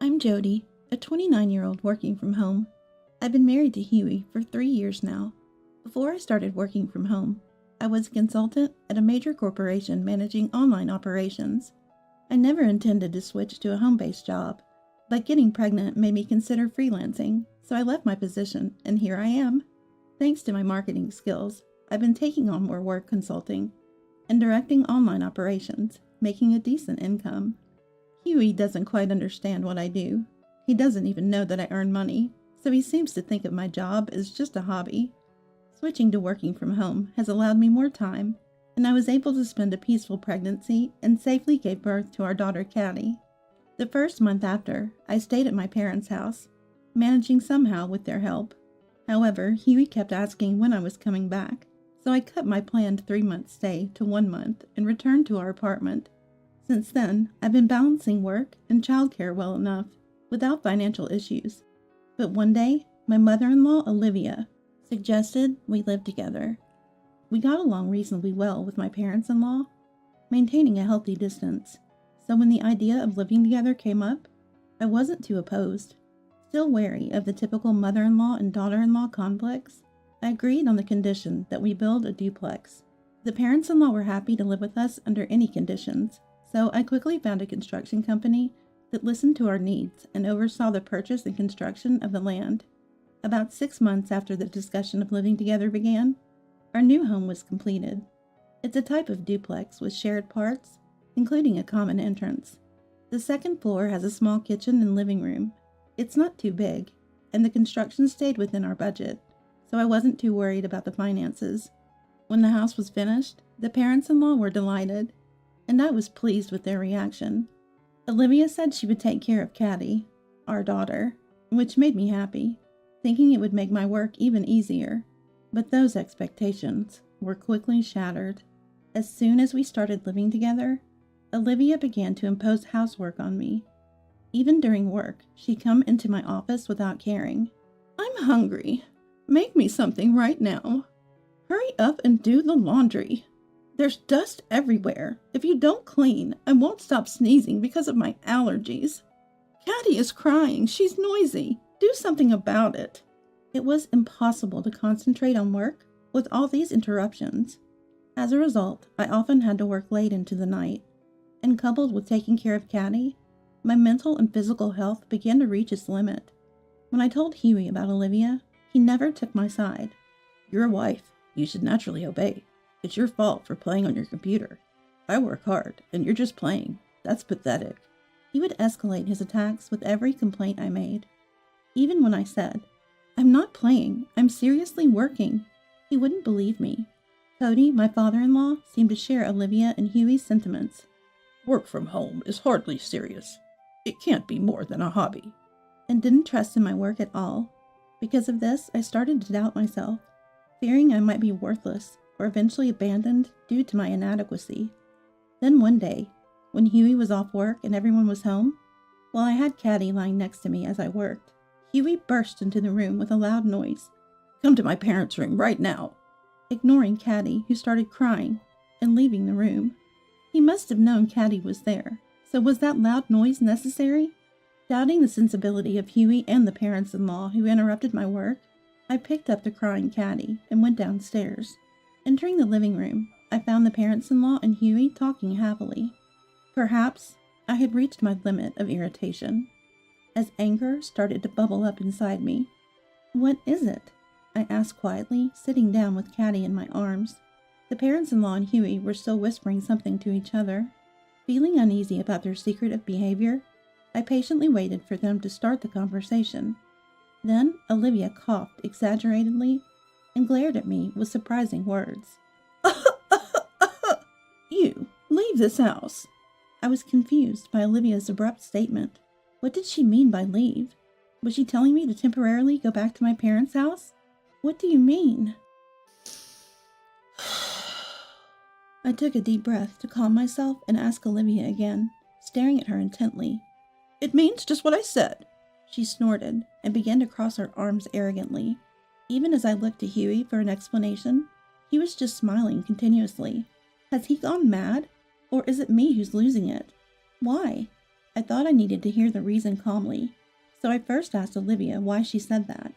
I'm Jody, a 29-year-old working from home. I've been married to Huey for 3 years now. Before I started working from home, I was a consultant at a major corporation managing online operations. I never intended to switch to a home-based job, but getting pregnant made me consider freelancing, so I left my position, and here I am. Thanks to my marketing skills, I've been taking on more work consulting and directing online operations, making a decent income. Huey doesn't quite understand what I do. He doesn't even know that I earn money, so he seems to think of my job as just a hobby. Switching to working from home has allowed me more time, and I was able to spend a peaceful pregnancy and safely gave birth to our daughter Caddy. The first month after, I stayed at my parents' house, managing somehow with their help. However, Huey kept asking when I was coming back, so I cut my planned 3-month stay to 1 month and returned to our apartment. Since then, I've been balancing work and childcare well enough, without financial issues. But one day, my mother-in-law, Olivia, suggested we live together. We got along reasonably well with my parents-in-law, maintaining a healthy distance, so when the idea of living together came up, I wasn't too opposed. Still wary of the typical mother-in-law and daughter-in-law conflicts, I agreed on the condition that we build a duplex. The parents-in-law were happy to live with us under any conditions, so I quickly found a construction company that listened to our needs and oversaw the purchase and construction of the land. About 6 months after the discussion of living together began, our new home was completed. It's a type of duplex with shared parts, including a common entrance. The second floor has a small kitchen and living room. It's not too big, and the construction stayed within our budget, so I wasn't too worried about the finances. When the house was finished, the parents-in-law were delighted, and I was pleased with their reaction. Olivia said she would take care of Caddy, our daughter, which made me happy, thinking it would make my work even easier. But those expectations were quickly shattered. As soon as we started living together, Olivia began to impose housework on me. Even during work, she'd come into my office without caring. "I'm hungry. Make me something right now. Hurry up and do the laundry. There's dust everywhere. If you don't clean, I won't stop sneezing because of my allergies. Caddy is crying. She's noisy. Do something about it." It was impossible to concentrate on work with all these interruptions. As a result, I often had to work late into the night, and coupled with taking care of Caddy, my mental and physical health began to reach its limit. When I told Huey about Olivia, he never took my side. "You're a wife. You should naturally obey. It's your fault for playing on your computer. I work hard, and you're just playing. That's pathetic." He would escalate his attacks with every complaint I made. Even when I said, "I'm not playing, I'm seriously working," he wouldn't believe me. Cody, my father-in-law, seemed to share Olivia and Huey's sentiments. "Work from home is hardly serious. It can't be more than a hobby," and didn't trust in my work at all. Because of this, I started to doubt myself, fearing I might be worthless or eventually abandoned due to my inadequacy. Then one day, when Huey was off work and everyone was home, while I had Caddy lying next to me as I worked, Huey burst into the room with a loud noise. "Come to my parents' room right now," ignoring Caddy, who started crying, and leaving the room. He must have known Caddy was there, so was that loud noise necessary? Doubting the sensibility of Huey and the parents-in-law who interrupted my work, I picked up the crying Caddy and went downstairs. Entering the living room, I found the parents-in-law and Huey talking happily. Perhaps I had reached my limit of irritation, as anger started to bubble up inside me. "What is it?" I asked quietly, sitting down with Caddy in my arms. The parents-in-law and Huey were still whispering something to each other. Feeling uneasy about their secretive behavior, I patiently waited for them to start the conversation. Then Olivia coughed exaggeratedly and glared at me with surprising words. "You, leave this house." I was confused by Olivia's abrupt statement. What did she mean by leave? Was she telling me to temporarily go back to my parents' house? What do you mean? I took a deep breath to calm myself and asked Olivia again, staring at her intently. "It means just what I said." She snorted and began to cross her arms arrogantly. Even as I looked to Huey for an explanation, he was just smiling continuously. Has he gone mad? Or is it me who's losing it? Why? I thought I needed to hear the reason calmly, so I first asked Olivia why she said that.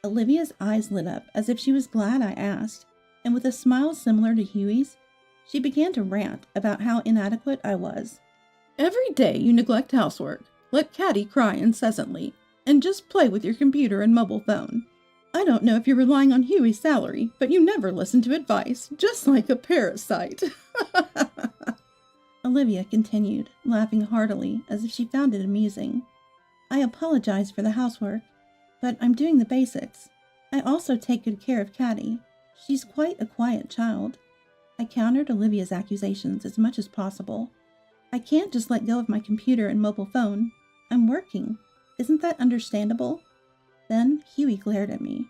Olivia's eyes lit up as if she was glad I asked, and with a smile similar to Huey's, she began to rant about how inadequate I was. Every day you neglect housework, let Caddy cry incessantly, and just play with your computer and mobile phone. I don't know if you're relying on Huey's salary, but you never listen to advice, just like a parasite. Olivia continued, laughing heartily as if she found it amusing. I apologize for the housework, but I'm doing the basics. I also take good care of Caddy. She's quite a quiet child. I countered Olivia's accusations as much as possible. I can't just let go of my computer and mobile phone. I'm working. Isn't that understandable? Then Huey glared at me.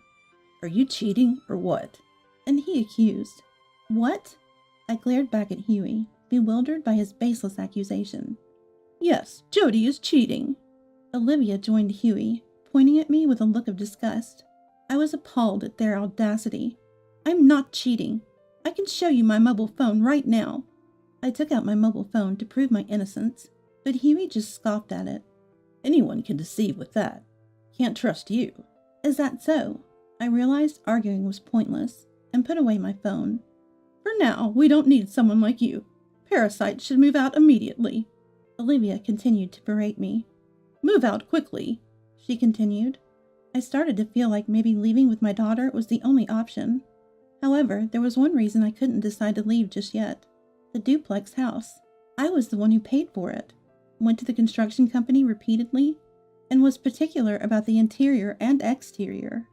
Are you cheating or what? And he accused. What? I glared back at Huey, bewildered by his baseless accusation. Yes, Jody is cheating. Olivia joined Huey, pointing at me with a look of disgust. I was appalled at their audacity. I'm not cheating. I can show you my mobile phone right now. I took out my mobile phone to prove my innocence, but Huey just scoffed at it. Anyone can deceive with that. Can't trust you. Is that so? I realized arguing was pointless and put away my phone. For now, we don't need someone like you. Parasite should move out immediately. Olivia continued to berate me. Move out quickly, she continued. I started to feel like maybe leaving with my daughter was the only option. However, there was one reason I couldn't decide to leave just yet. The duplex house. I was the one who paid for it, went to the construction company repeatedly, and was particular about the interior and exterior.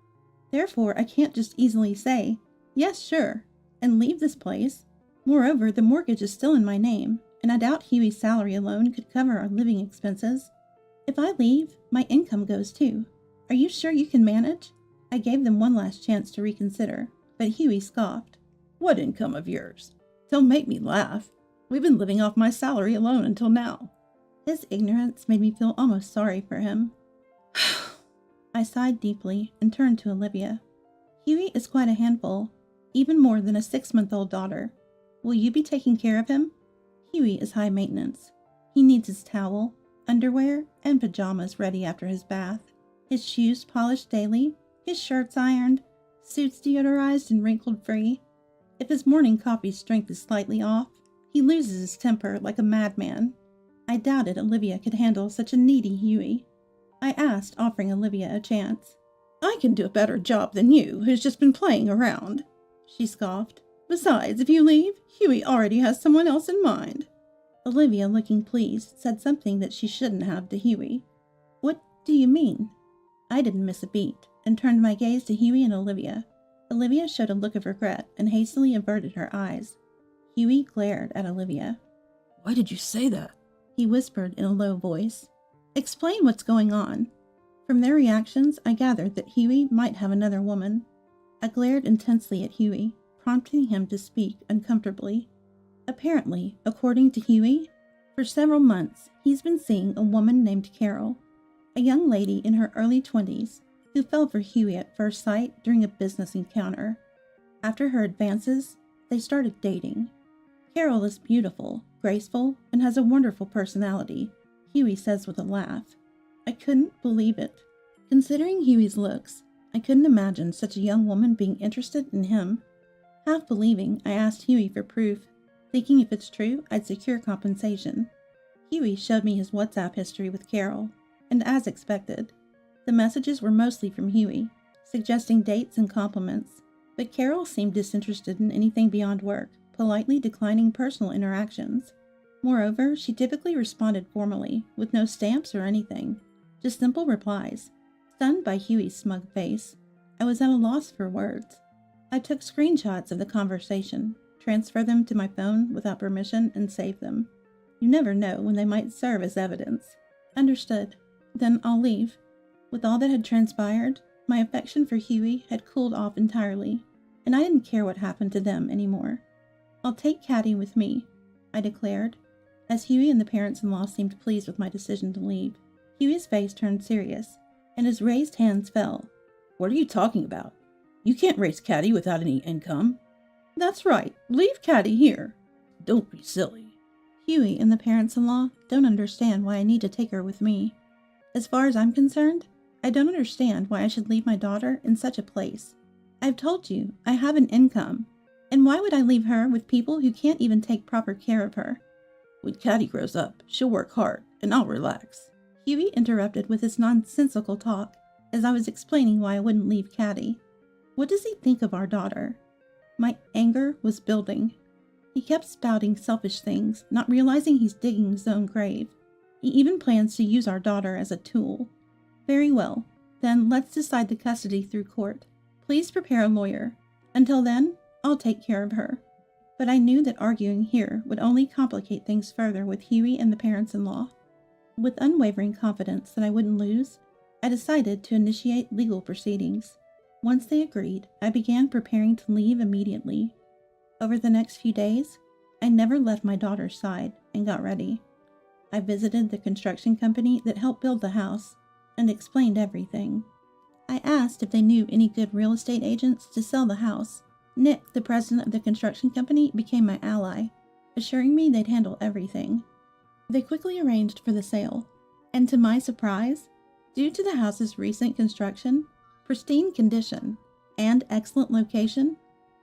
Therefore, I can't just easily say, yes, sure, and leave this place. Moreover, the mortgage is still in my name, and I doubt Huey's salary alone could cover our living expenses. If I leave, my income goes too. Are you sure you can manage? I gave them one last chance to reconsider, but Huey scoffed. What income of yours? Don't make me laugh. We've been living off my salary alone until now. His ignorance made me feel almost sorry for him. I sighed deeply and turned to Olivia. Huey is quite a handful, even more than a 6-month-old daughter. Will you be taking care of him? Huey is high maintenance. He needs his towel, underwear, and pajamas ready after his bath, his shoes polished daily, his shirts ironed, suits deodorized and wrinkled free. If his morning coffee's strength is slightly off, he loses his temper like a madman. I doubted Olivia could handle such a needy Huey. I asked, offering Olivia a chance. I can do a better job than you, who's just been playing around. She scoffed. Besides, if you leave, Huey already has someone else in mind. Olivia, looking pleased, said something that she shouldn't have to Huey. What do you mean? I didn't miss a beat, and turned my gaze to Huey and Olivia. Olivia showed a look of regret and hastily averted her eyes. Huey glared at Olivia. Why did you say that? He whispered in a low voice. Explain what's going on. From their reactions, I gathered that Huey might have another woman. I glared intensely at Huey, prompting him to speak uncomfortably. Apparently, according to Huey, for several months he's been seeing a woman named Carol, a young lady in her early 20s, who fell for Huey at first sight during a business encounter. After her advances, they started dating. Carol is beautiful, graceful, and has a wonderful personality, Huey says with a laugh. I couldn't believe it. Considering Huey's looks, I couldn't imagine such a young woman being interested in him. Half believing, I asked Huey for proof, thinking if it's true, I'd secure compensation. Huey showed me his WhatsApp history with Carol, and as expected, the messages were mostly from Huey, suggesting dates and compliments, but Carol seemed disinterested in anything beyond work, politely declining personal interactions. Moreover, she typically responded formally, with no stamps or anything, just simple replies. Stunned by Huey's smug face, I was at a loss for words. I took screenshots of the conversation, transferred them to my phone without permission, and saved them. You never know when they might serve as evidence. Understood. Then I'll leave. With all that had transpired, my affection for Huey had cooled off entirely, and I didn't care what happened to them anymore. I'll take Caddy with me, I declared, as Huey and the parents-in-law seemed pleased with my decision to leave. Huey's face turned serious, and his raised hands fell. What are you talking about? You can't raise Caddy without any income. That's right. Leave Caddy here. Don't be silly. Huey and the parents-in-law don't understand why I need to take her with me. As far as I'm concerned, I don't understand why I should leave my daughter in such a place. I've told you, I have an income. And why would I leave her with people who can't even take proper care of her? When Caddy grows up, she'll work hard, and I'll relax. Huey interrupted with his nonsensical talk as I was explaining why I wouldn't leave Caddy. What does he think of our daughter? My anger was building. He kept spouting selfish things, not realizing he's digging his own grave. He even plans to use our daughter as a tool. Very well, then let's decide the custody through court. Please prepare a lawyer. Until then, I'll take care of her. But I knew that arguing here would only complicate things further with Huey and the parents-in-law. With unwavering confidence that I wouldn't lose, I decided to initiate legal proceedings. Once they agreed, I began preparing to leave immediately. Over the next few days, I never left my daughter's side and got ready. I visited the construction company that helped build the house and explained everything. I asked if they knew any good real estate agents to sell the house. Nick, the president of the construction company, became my ally, assuring me they'd handle everything. They quickly arranged for the sale, and to my surprise, due to the house's recent construction, pristine condition, and excellent location,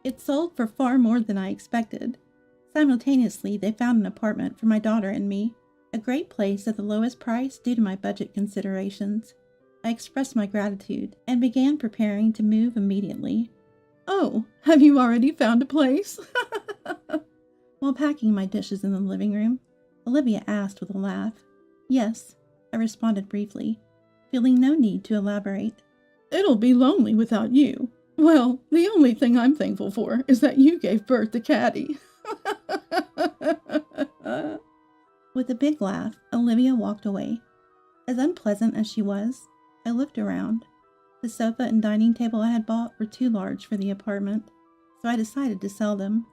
it sold for far more than I expected. Simultaneously, they found an apartment for my daughter and me, a great place at the lowest price due to my budget considerations. I expressed my gratitude and began preparing to move immediately. Oh, have you already found a place? While packing my dishes in the living room, Olivia asked with a laugh. Yes, I responded briefly, feeling no need to elaborate. It'll be lonely without you. Well, the only thing I'm thankful for is that you gave birth to Caddy. With a big laugh, Olivia walked away. As unpleasant as she was, I looked around. The sofa and dining table I had bought were too large for the apartment, so I decided to sell them.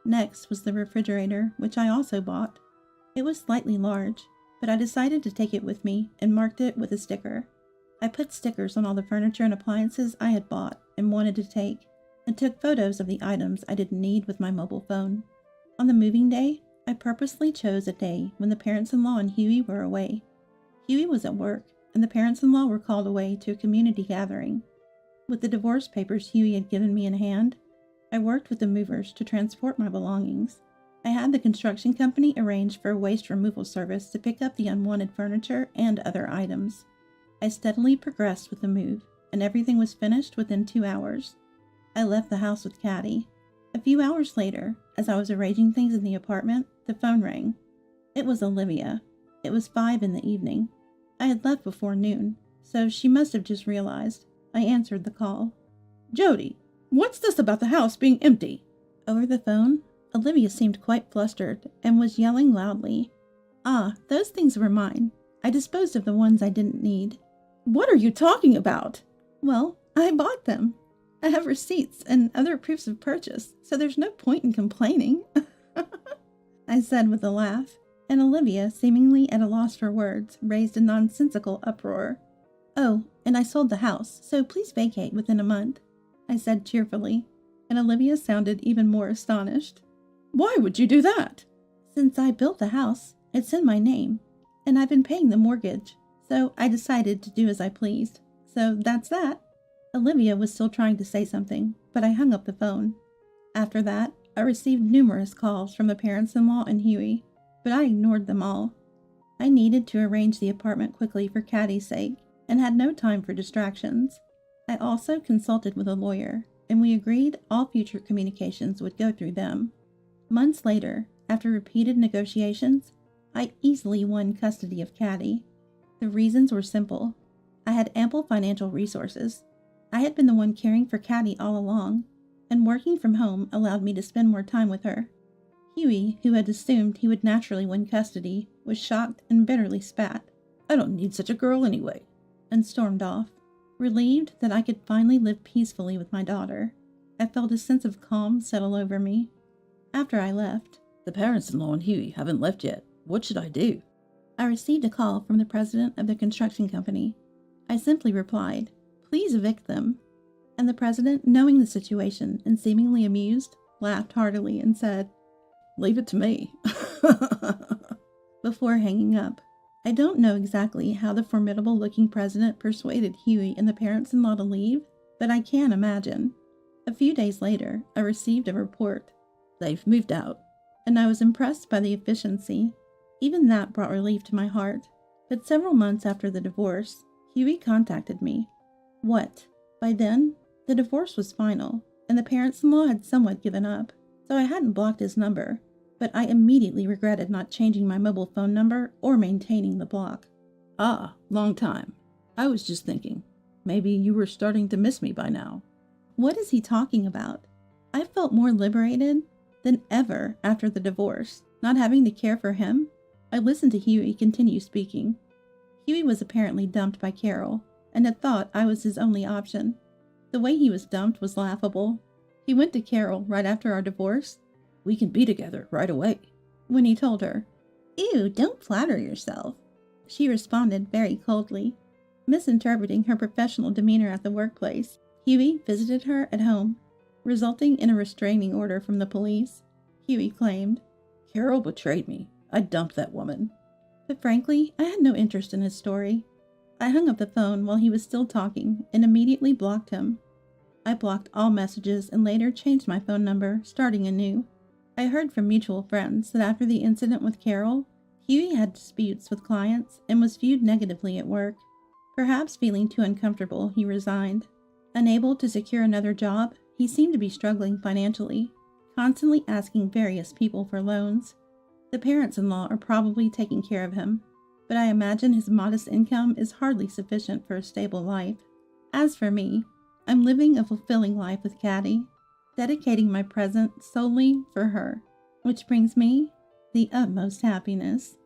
Next was the refrigerator, which I also bought. It was slightly large, but I decided to take it with me and marked it with a sticker. I put stickers on all the furniture and appliances I had bought and wanted to take, and took photos of the items I didn't need with my mobile phone. On the moving day, I purposely chose a day when the parents-in-law and Huey were away. Huey was at work, and the parents-in-law were called away to a community gathering. With the divorce papers Huey had given me in hand, I worked with the movers to transport my belongings. I had the construction company arrange for a waste removal service to pick up the unwanted furniture and other items. I steadily progressed with the move, and everything was finished within 2 hours. I left the house with Caddy. A few hours later, as I was arranging things in the apartment, the phone rang. It was Olivia. It was 5 in the evening. I had left before noon, so she must have just realized. I answered the call. Jody, what's this about the house being empty? Over the phone, Olivia seemed quite flustered and was yelling loudly. Ah, those things were mine. I disposed of the ones I didn't need. What are you talking about? Well, I bought them. I have receipts and other proofs of purchase, so there's no point in complaining, I said with a laugh, and Olivia, seemingly at a loss for words, raised a nonsensical uproar. Oh, and I sold the house, so please vacate within a month, I said cheerfully, and Olivia sounded even more astonished. Why would you do that? Since I built the house, it's in my name, and I've been paying the mortgage, so I decided to do as I pleased. So that's that. Olivia was still trying to say something, but I hung up the phone. After that, I received numerous calls from the parents-in-law and Huey, but I ignored them all. I needed to arrange the apartment quickly for Caddy's sake, and had no time for distractions. I also consulted with a lawyer, and we agreed all future communications would go through them. Months later, after repeated negotiations, I easily won custody of Caddy. The reasons were simple. I had ample financial resources. I had been the one caring for Caddy all along, and working from home allowed me to spend more time with her. Huey, who had assumed he would naturally win custody, was shocked and bitterly spat. I don't need such a girl anyway, and stormed off. Relieved that I could finally live peacefully with my daughter, I felt a sense of calm settle over me. After I left, the parents-in-law and Huey haven't left yet. What should I do? I received a call from the president of the construction company. I simply replied, Please evict them. And the president, knowing the situation and seemingly amused, laughed heartily and said, Leave it to me. Before hanging up, I don't know exactly how the formidable-looking president persuaded Huey and the parents-in-law to leave, but I can imagine. A few days later, I received a report. They've moved out, and I was impressed by the efficiency. Even that brought relief to my heart. But several months after the divorce, Huey contacted me. What? By then, the divorce was final, and the parents-in-law had somewhat given up, so I hadn't blocked his number, but I immediately regretted not changing my mobile phone number or maintaining the block. Ah, long time. I was just thinking, maybe you were starting to miss me by now. What is he talking about? I felt more liberated than ever after the divorce, not having to care for him. I listened to Huey continue speaking. Huey was apparently dumped by Carol, and had thought I was his only option. The way he was dumped was laughable. He went to Carol right after our divorce. We can be together right away. When he told her, "Ew, don't flatter yourself," she responded very coldly, misinterpreting her professional demeanor at the workplace. Huey visited her at home, resulting in a restraining order from the police. Huey claimed, Carol betrayed me. I dumped that woman. But frankly, I had no interest in his story. I hung up the phone while he was still talking and immediately blocked him. I blocked all messages and later changed my phone number, starting anew. I heard from mutual friends that after the incident with Carol, Huey had disputes with clients and was viewed negatively at work. Perhaps feeling too uncomfortable, he resigned. Unable to secure another job, he seemed to be struggling financially, constantly asking various people for loans. The parents-in-law are probably taking care of him, but I imagine his modest income is hardly sufficient for a stable life. As for me, I'm living a fulfilling life with Caddy, dedicating my present solely for her, which brings me the utmost happiness.